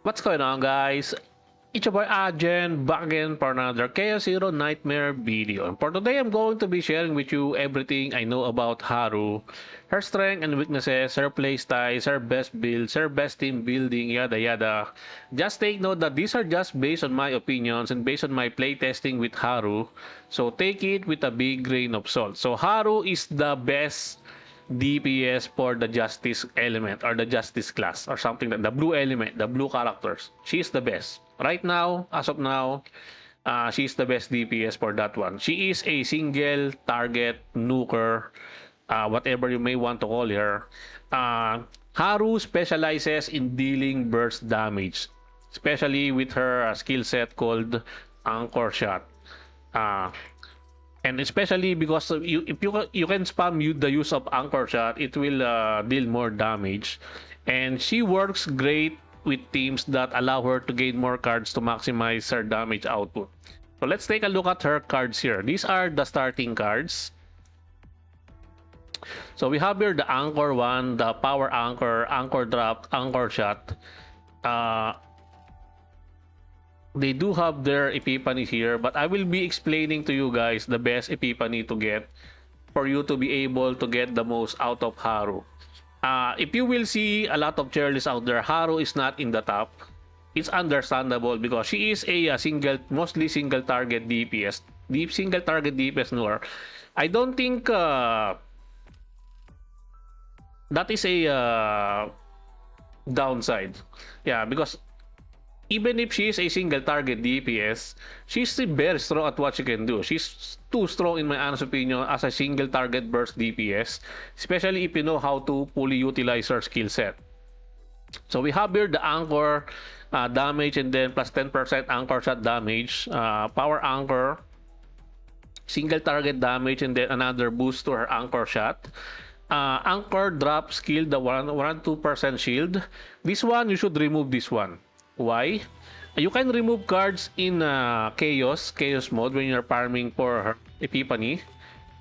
What's going on, guys? It's your boy Ajen back again for another Chaos Hero Nightmare video. And for today, I'm going to be sharing with you everything I know about Haru, her strength and weaknesses, her playstyles, her best builds, her best team building, yada yada. Just take note that these are just based on my opinions and based on my playtesting with Haru. So take it with a big grain of salt. So Haru is the best DPS for the justice element or the justice class or something like the blue element, the blue characters. She's the best. Right now, as of now, she's the best DPS for that one. She is a single target nuker, whatever you may want to call her. Haru specializes in dealing burst damage, especially with her skill set called Anchor Shot. Uh, and especially because if you can spam the use of Anchor Shot, it will deal more damage. And she works great with teams that allow her to gain more cards to maximize her damage output. So let's take a look at her cards here. These are the starting cards. So we have here the Anchor one, the Power Anchor, Anchor Drop, Anchor Shot. They do have their epiphany here, but I will be explaining to you guys the best epiphany to get for you to be able to get the most out of Haru. If you will see a lot of cheerleaders out there, Haru is not in the top. It's understandable because she is a mostly single target DPS, deep single target DPS newer. I don't think that is a downside. Yeah, because even if she is a single target DPS, she's still very strong at what she can do. She's too strong in my honest opinion as a single target burst DPS, especially if you know how to fully utilize her skill set. So we have here the Anchor damage and then plus 10% Anchor Shot damage, Power Anchor, single target damage and then another boost to her Anchor Shot. Anchor Drop skill, the 1-2% shield. This one, you should remove this one. Why? You can remove cards in chaos mode when you're farming for her epiphany.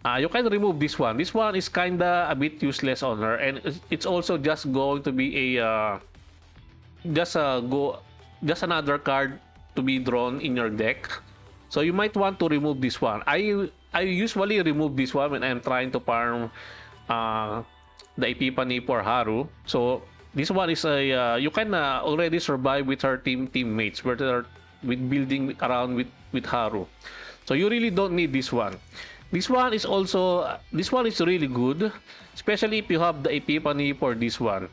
You can remove this one. This one is kinda a bit useless on her, and it's also just going to be a just another card to be drawn in your deck. So you might want to remove this one. I usually remove this one when I'm trying to farm the epiphany for Haru. So this one is a you can already survive with her teammates with building around with Haru. So you really don't need this one. This one is really good, especially if you have the epiphany for this one.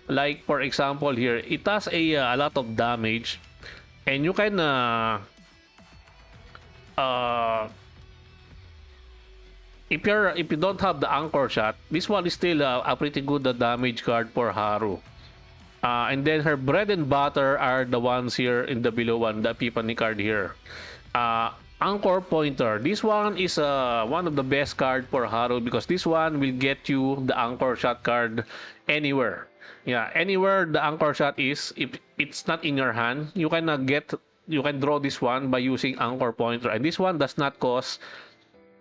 Like for example here, it has a lot of damage, and you can if you don't have the Anchor Shot, this one is still a pretty good damage card for Haru. And then her bread and butter are the ones here in the below one, the epiphany card here. Anchor Pointer. This one is one of the best card for Haru because this one will get you the Anchor Shot card anywhere. Yeah, anywhere the Anchor Shot is, if it's not in your hand, you can draw this one by using Anchor Pointer. And this one does not cost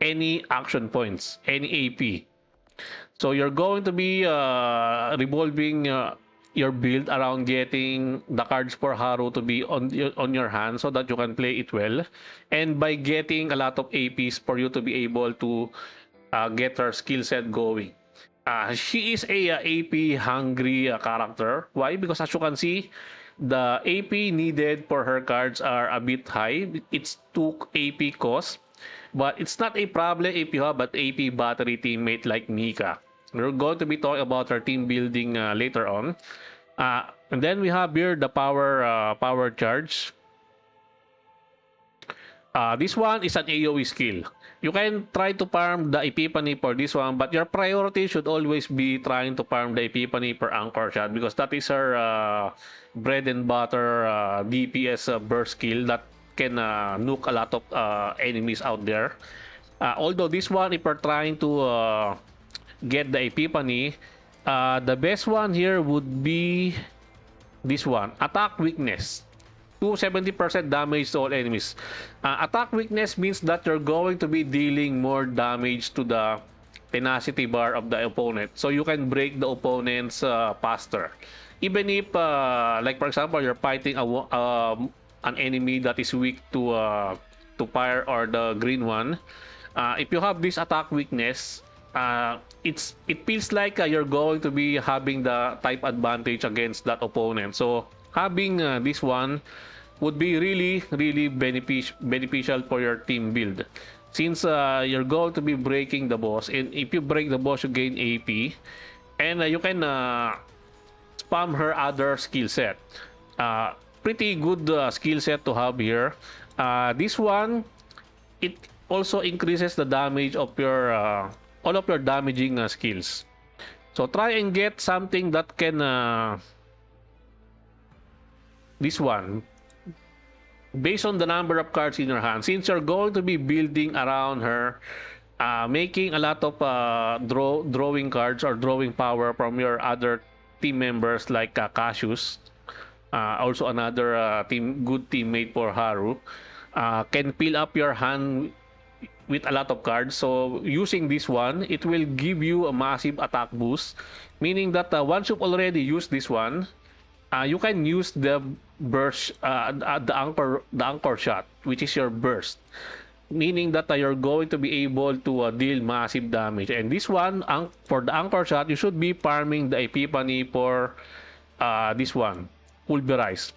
any action points, any AP. So you're going to be revolving your build around getting the cards for Haru to be on your hand so that you can play it well, and by getting a lot of APs for you to be able to get her skill set going. She is a AP hungry character. Why? Because as you can see, the AP needed for her cards are a bit high. It's 2 AP cost, but it's not a problem if you have an AP battery teammate like Mika. We're going to be talking about her team building later on. And then we have here the power charge. This one is an AoE skill. You can try to farm the epiphany for this one, but your priority should always be trying to farm the epiphany per Anchor Shot because that is her bread and butter DPS burst skill that can nuke a lot of enemies out there. Although this one, if you're trying to get the epiphany, the best one here would be this one, attack weakness, 270% damage to all enemies. Attack weakness means that you're going to be dealing more damage to the tenacity bar of the opponent, so you can break the opponents faster. even if like for example you're fighting an enemy that is weak to fire or the green one, if you have this attack weakness, it feels like you're going to be having the type advantage against that opponent. So having this one would be really beneficial for your team build, since you're going to be breaking the boss, and if you break the boss you gain AP, and you can spam her other skill set. Pretty good skill set to have here. This one, it also increases the damage of your all of your damaging skills. So try and get something that can this one, based on the number of cards in your hand, since you're going to be building around her, making a lot of drawing cards or drawing power from your other team members like Cassius, also another good teammate for Haru, can fill up your hand with a lot of cards. So using this one, it will give you a massive attack boost, meaning that once you've already used this one, you can use the burst, the anchor shot, which is your burst, meaning that you're going to be able to deal massive damage. And this one, for the anchor shot, you should be farming the epiphany for this one, pulverize,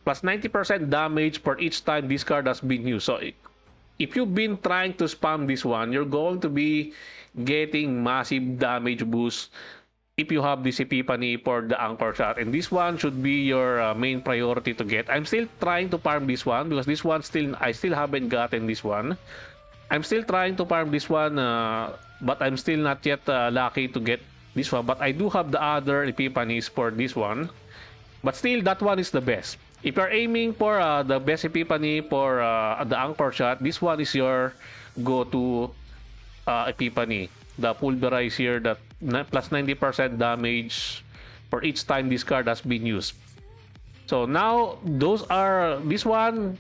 plus 90% damage for each time this card has been used. So if you've been trying to spam this one, you're going to be getting massive damage boost if you have this epiphany for the anchor shot. And this one should be your main priority to get. I'm still trying to farm this one because this one I still haven't gotten this one. I'm still trying to farm this one, but I'm still not yet lucky to get this one. But I do have the other epiphanies for this one. But still, that one is the best. If you're aiming for the best epiphany for the anchor shot, this one is your go-to epiphany. The pulverize here, that plus 90% damage for each time this card has been used. So now this one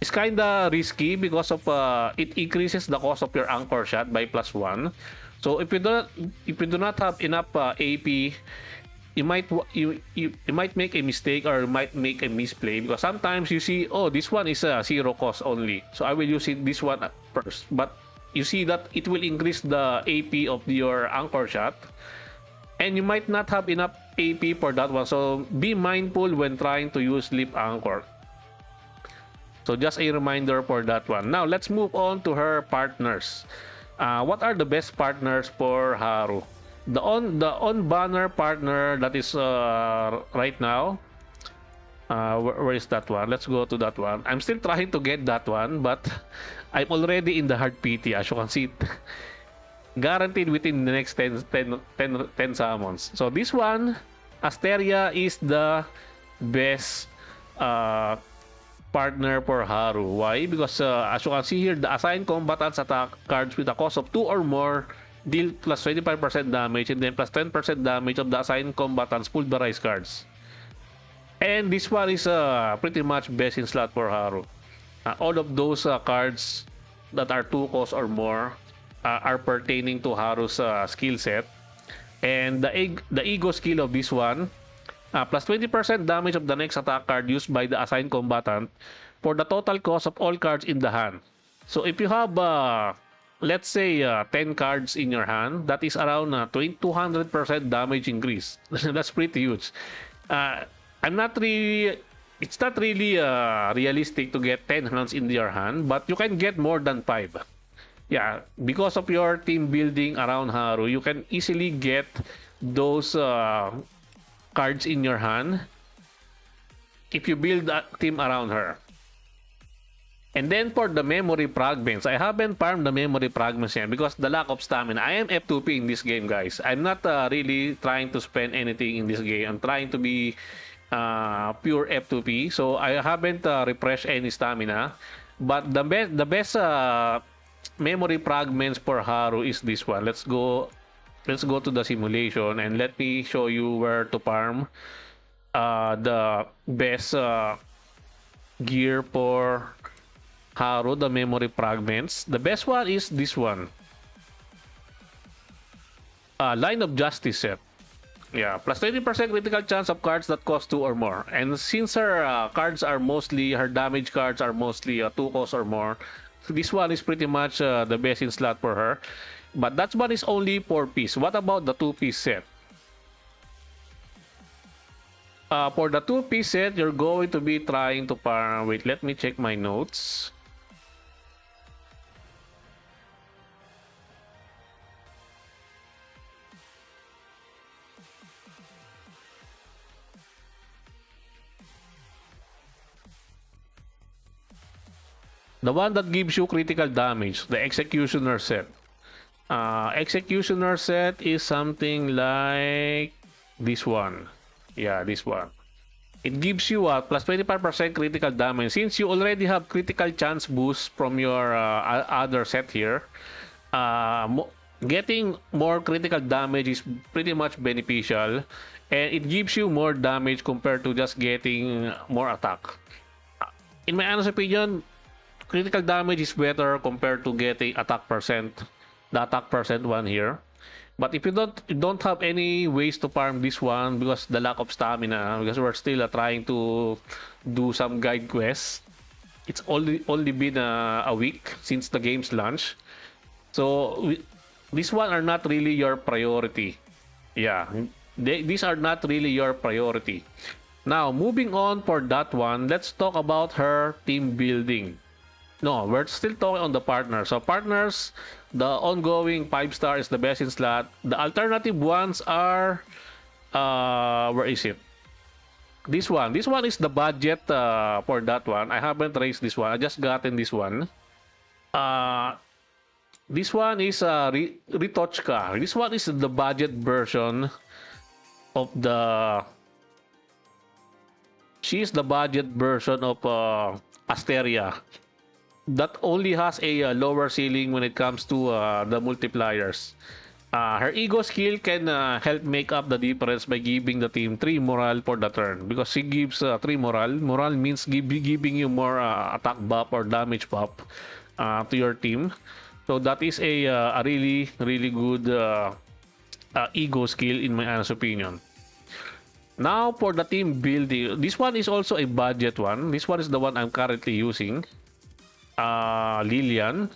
is kinda risky because of it increases the cost of your anchor shot by +1. So if you do not have enough AP, you might make a mistake or you might make a misplay, because sometimes you see, oh, this one is a 0 cost only, so I will use this one first. But you see that it will increase the AP of your anchor shot, and you might not have enough AP for that one. So be mindful when trying to use leap anchor. So just a reminder for that one. Now let's move on to her partners. What are the best partners for Haru? The on banner partner that is right now, where is that one? Let's go to that one. I'm still trying to get that one, but I'm already in the hard PT, as you can see. Guaranteed within the next 10 summons. So this one, Asteria, is the best partner for Haru. Why? Because as you can see here, the assigned combatants attack cards with a cost of 2 or more deal plus 25% damage, and then plus 10% damage of the assigned combatants pulverize cards. And this one is pretty much best in slot for Haru. All of those cards that are 2 cost or more are pertaining to Haru's skill set. And the ego skill of this one, plus 20% damage of the next attack card used by the assigned combatant for the total cost of all cards in the hand. So if you have let's say 10 cards in your hand, that is around 200% damage increase. That's pretty huge. It's not really realistic to get 10 hands in your hand, but you can get more than 5. Yeah, because of your team building around Haru, you can easily get those cards in your hand if you build a team around her. And then for the memory fragments, I haven't farmed the memory fragments yet because the lack of stamina. I am F2P in this game, guys. I'm not really trying to spend anything in this game. I'm trying to be pure F2P, so I haven't refreshed any stamina. But the best memory fragments for Haru is this one. Let's go to the simulation and let me show you where to farm the best gear for Haru, the memory fragments. The best one is this one, Line of Justice set. Yeah, plus 20% critical chance of cards that cost 2 or more. And since her cards are mostly, her damage cards are mostly 2 cost or more, this one is pretty much the best in slot for her. But that one is only 4 piece. What about the 2-piece set? For the 2-piece set, you're going to be trying to farm. Wait, let me check my notes. The one that gives you critical damage, the Executioner set. Executioner set is something like this one. Yeah, this one. It gives you a plus 25% critical damage. Since you already have critical chance boost from your other set here, getting more critical damage is pretty much beneficial, and it gives you more damage compared to just getting more attack. In my honest opinion, critical damage is better compared to getting attack percent, the attack percent one here. But if you don't have any ways to farm this one because the lack of stamina, because we're still trying to do some guide quests. It's only been a week since the game's launch, so these one are not really your priority. Yeah, these are not really your priority. Now, moving on for that one, let's talk about her team building. No, we're still talking on the partners. So partners, the ongoing 5-star is the best in slot. The alternative ones are, where is it? This one. This one is the budget for that one. I haven't raised this one. I just gotten this one. This one is Ritochka. This one is the budget version of the. She is the budget version of Asteria. That only has a lower ceiling when it comes to the multipliers. Her ego skill can help make up the difference by giving the team 3 morale for the turn. Because she gives 3 morale. Morale means giving you more attack buff or damage buff to your team. So that is a really, really good ego skill in my honest opinion. Now for the team building. This one is also a budget one. This one is the one I'm currently using. Lilian.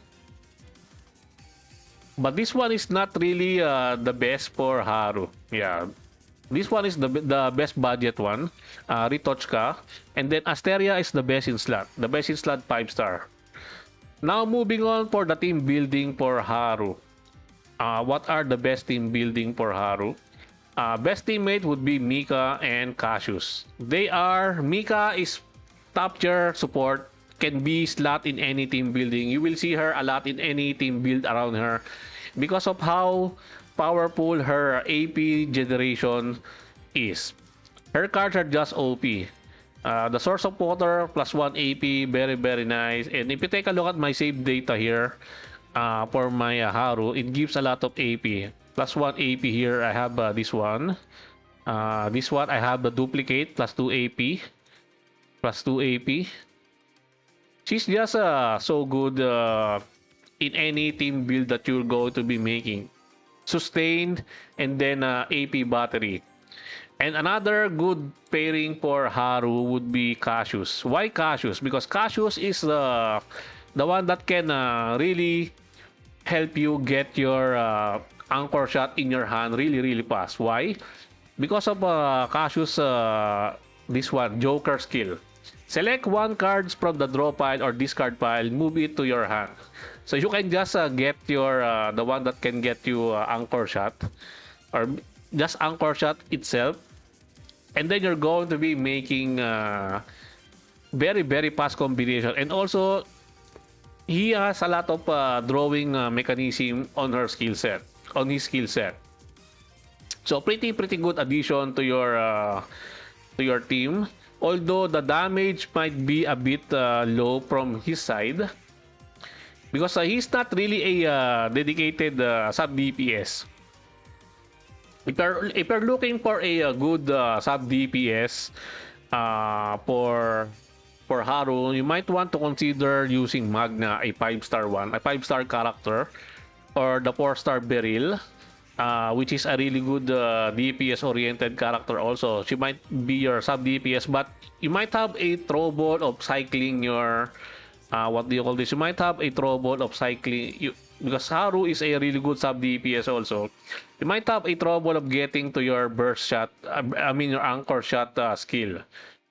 But this one is not really the best for Haru. Yeah. This one is the best budget one. Ritochka. And then Asteria is the best in slot. The best in slot 5-star. Now moving on for the team building for Haru. What are the best team building for Haru? Best teammate would be Mika and Cassius. Mika is top tier support, can be slot in any team building. You will see her a lot in any team build around her because of how powerful her AP generation is. Her cards are just OP. The source of water plus 1 AP, very very nice. And if you take a look at my save data here for my Haru, it gives a lot of AP. Plus 1 AP here, I have this one. This one, I have the duplicate, plus 2 AP. Plus 2 AP. She's just so good in any team build that you're going to be making. Sustained, and then AP battery. And another good pairing for Haru would be Cassius. Why Cassius? Because Cassius is the one that can really help you get your anchor shot in your hand really really fast. Why? Because of Cassius this one, Joker skill. Select one cards from the draw pile or discard pile, move it to your hand. So you can just get your the one that can get you anchor shot or just anchor shot itself, and then you're going to be making very very fast combination. And also he has a lot of drawing mechanism on her skill set, on his skill set. So pretty good addition to your team. Although the damage might be a bit low from his side because he's not really a dedicated sub DPS. If you're looking for a good sub DPS for Haru, you might want to consider using Magna, a 5-star one, a 5-star character, or the 4-star Beryl. which is a really good DPS oriented character also. She might be your sub DPS, but you might have a trouble of cycling your what do you call this? You might have a trouble of cycling you, because Haru is a really good sub DPS also. You might have a trouble of getting to your burst shot. I mean your anchor shot skill.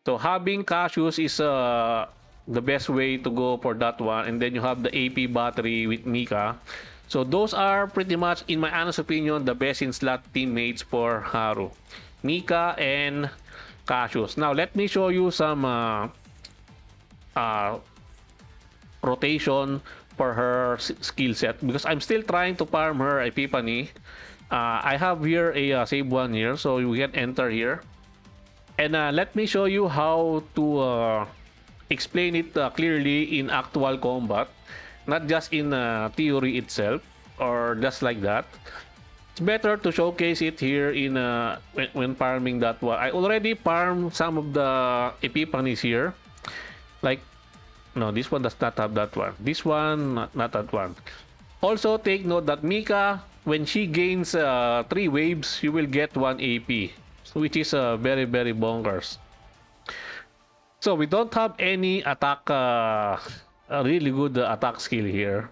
So having Cassius is the best way to go for that one. And then you have the AP battery with Mika. So those are pretty much, in my honest opinion, the best in slot teammates for Haru. Mika and Cassius. Now let me show you some uh, rotation for her skill set because I'm still trying to farm her Epiphany. I have here a save one here, so you can enter here. And let me show you how to explain it clearly in actual combat, not just in theory itself or just like that. It's better to showcase it here in when farming that one. I already farmed some of the Epiphanies here. Like, no, this one does not have that one. This one, not that one. Also, take note that Mika, when she gains 3 waves, you will get 1 AP, which is very, very bonkers. So we don't have any attack, a really good attack skill here.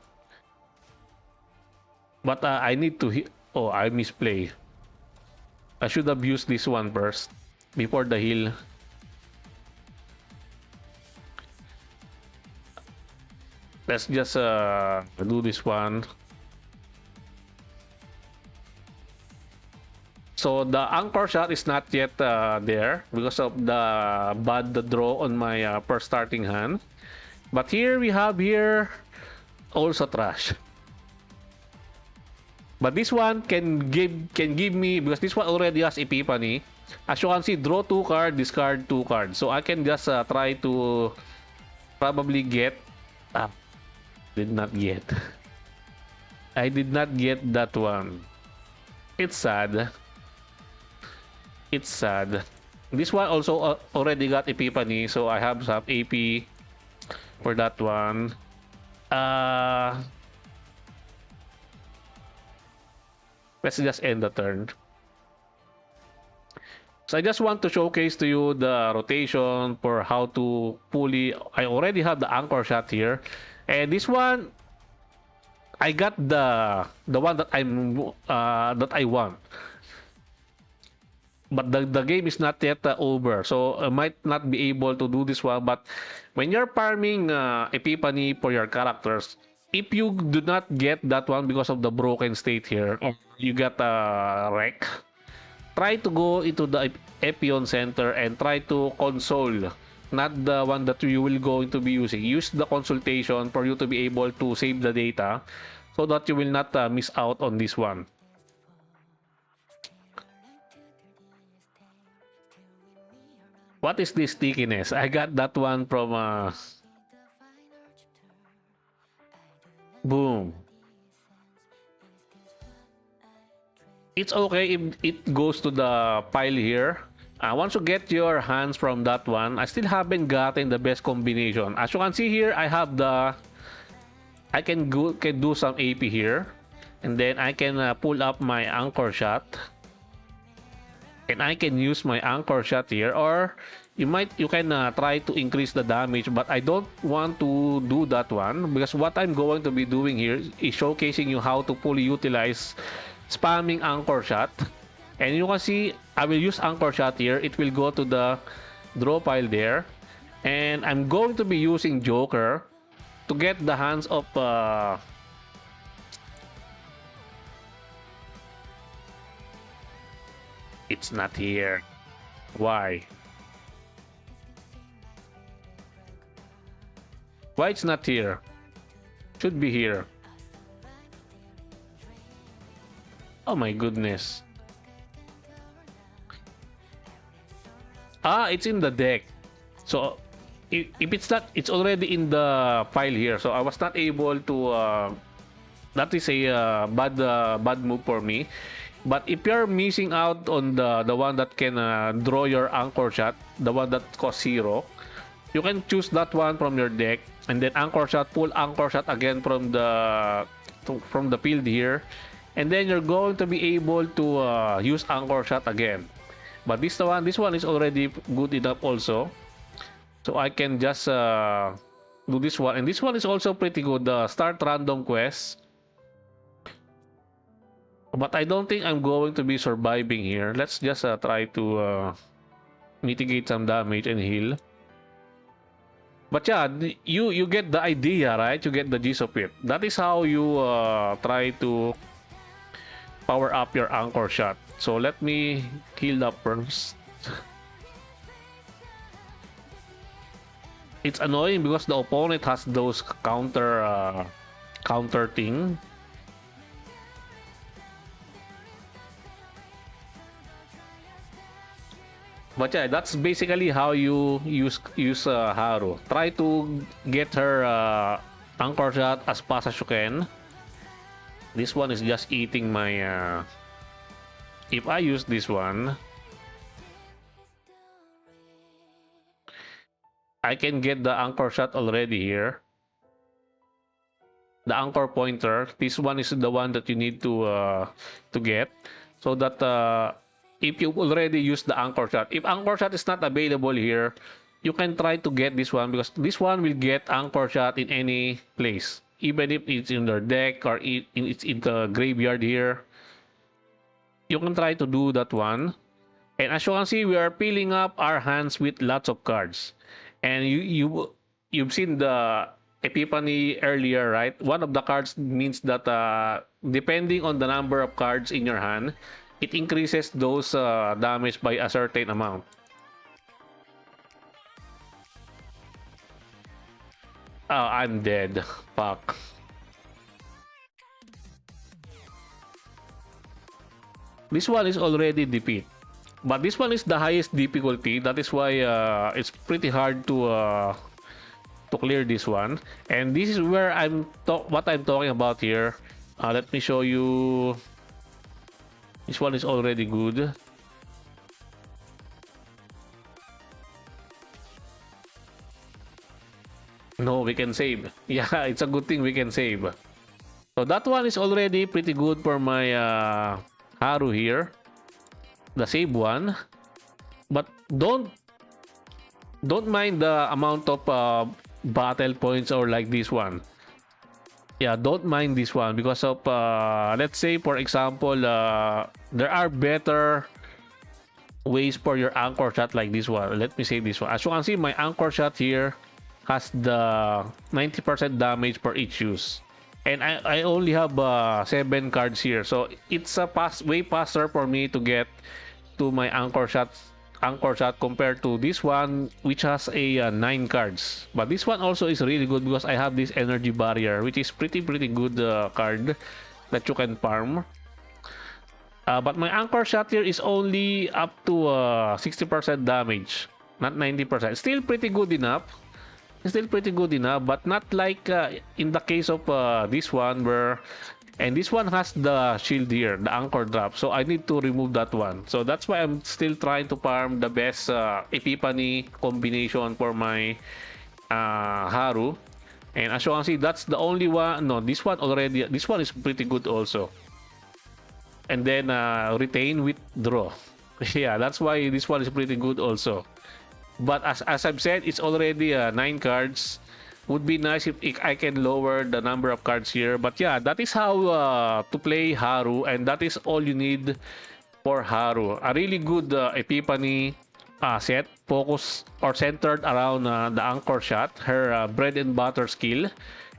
But I need to oh, I misplay. I should have used this one first before the heal. Let's just do this one. So the anchor shot is not yet there because of the bad draw on my first starting hand. But here we have here also trash. But this one can give me, because this one already has Epiphany. As you can see, draw 2 cards, discard 2 cards. So I can just try to probably get. Did not get. I did not get that one. It's sad. It's sad. This one also already got Epiphany, so I have some AP for that one. Let's just end the turn. So I just want to showcase to you the rotation for how to fully. I already have the anchor shot here, and this one I got the one that I want. But the game is not yet over, so I might not be able to do this one. But when you're farming Epiphany for your characters, if you do not get that one because of the broken state here, or you got a wreck, try to go into the Epion Center and try to console, not the one that you will going to be using. Use the consultation for you to be able to save the data so that you will not miss out on this one. What is this stickiness? I got that one from boom. It's okay if it goes to the pile here. Once you get your hands from that one, I still haven't gotten the best combination. As you can see here, I have the. I can do some AP here, and then I can pull up my anchor shot. And I can use my anchor shot here, or you can try to increase the damage, but I don't want to do that one because what I'm going to be doing here is showcasing you how to fully utilize spamming anchor shot. And you can see I will use anchor shot here. It will go to the draw pile there, and I'm going to be using Joker to get the hands of it's not here. Why? Why it's not here? Should be here. Oh my goodness. It's in the deck. So if it's not, it's already in the file here. So I was not able to. That is a bad move for me. But if you're missing out on the one that can draw your anchor shot, the one that costs 0, you can choose that one from your deck, and then anchor shot, pull anchor shot again from the field here, and then you're going to be able to use anchor shot again. But this one is already good enough also, so I can just do this one, and this one is also pretty good. The start random quest, but I don't think I'm going to be surviving here. Let's just try to mitigate some damage and heal. But yeah, you get the idea, right? You get the gist of it. That is how you try to power up your anchor shot. So let me heal up first. It's annoying because the opponent has those counter thing. But yeah, that's basically how you use Haru. Try to get her anchor shot as fast as you can. This one is just eating my. If I use this one, I can get the anchor shot already here. The anchor pointer. This one is the one that you need to get, so that if you already use the anchor shot, if anchor shot is not available here, you can try to get this one, because this one will get anchor shot in any place, even if it's in their deck or it's in the graveyard here. You can try to do that one. And as you can see, we are filling up our hands with lots of cards. And you've seen the epiphany earlier, right? One of the cards means that depending on the number of cards in your hand, it increases those damage by a certain amount. Oh, I'm dead. Fuck. This one is already defeat. But this one is the highest difficulty. That is why it's pretty hard to clear this one. And this is where what I'm talking about here. Let me show you. This one is already good. No, we can save. Yeah, it's a good thing we can save. So that one is already pretty good for my Haru here. The save one. But don't mind the amount of battle points or like this one. Yeah, don't mind this one because of let's say for example there are better ways for your anchor shot like this one. Let me say this one. As you can see, my anchor shot here has the 90% damage for each use, and I only have 7 cards here, so it's a way faster for me to get to my anchor shot compared to this one, which has a 9 cards. But this one also is really good because I have this energy barrier, which is pretty good card that you can farm. But my anchor shot here is only up to 60% damage, not 90%. Still pretty good enough. Still pretty good enough, but not like in the case of this one where. And this one has the shield here, the anchor drop. So I need to remove that one. So that's why I'm still trying to farm the best epiphany combination for my Haru. And as you can see, that's the only one. No, this one already. This one is pretty good also. And then retain, withdraw. Yeah, that's why this one is pretty good also. But as I've said, it's already 9 cards. Would be nice if I can lower the number of cards here. But yeah, that is how to play Haru, and that is all you need for Haru. A really good epiphany set, focus or centered around the anchor shot, her bread and butter skill,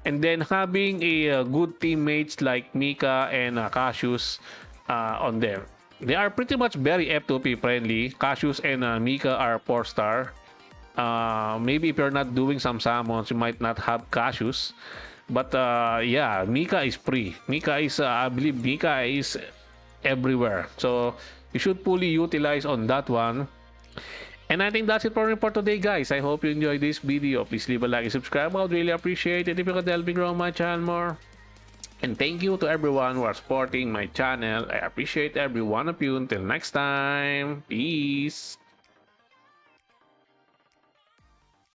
and then having a good teammates like Mika and Cassius on them. They are pretty much very F2P friendly. Cassius and Mika are 4-star. Maybe if you're not doing some summons, you might not have Cassius. But yeah, Mika is free. Mika is, I believe Mika is everywhere. So you should fully utilize on that one. And I think that's it for me for today, guys. I hope you enjoyed this video. Please leave a like and subscribe. I would really appreciate it if you could help me grow my channel more. And thank you to everyone who are supporting my channel. I appreciate every one of you. Until next time, peace.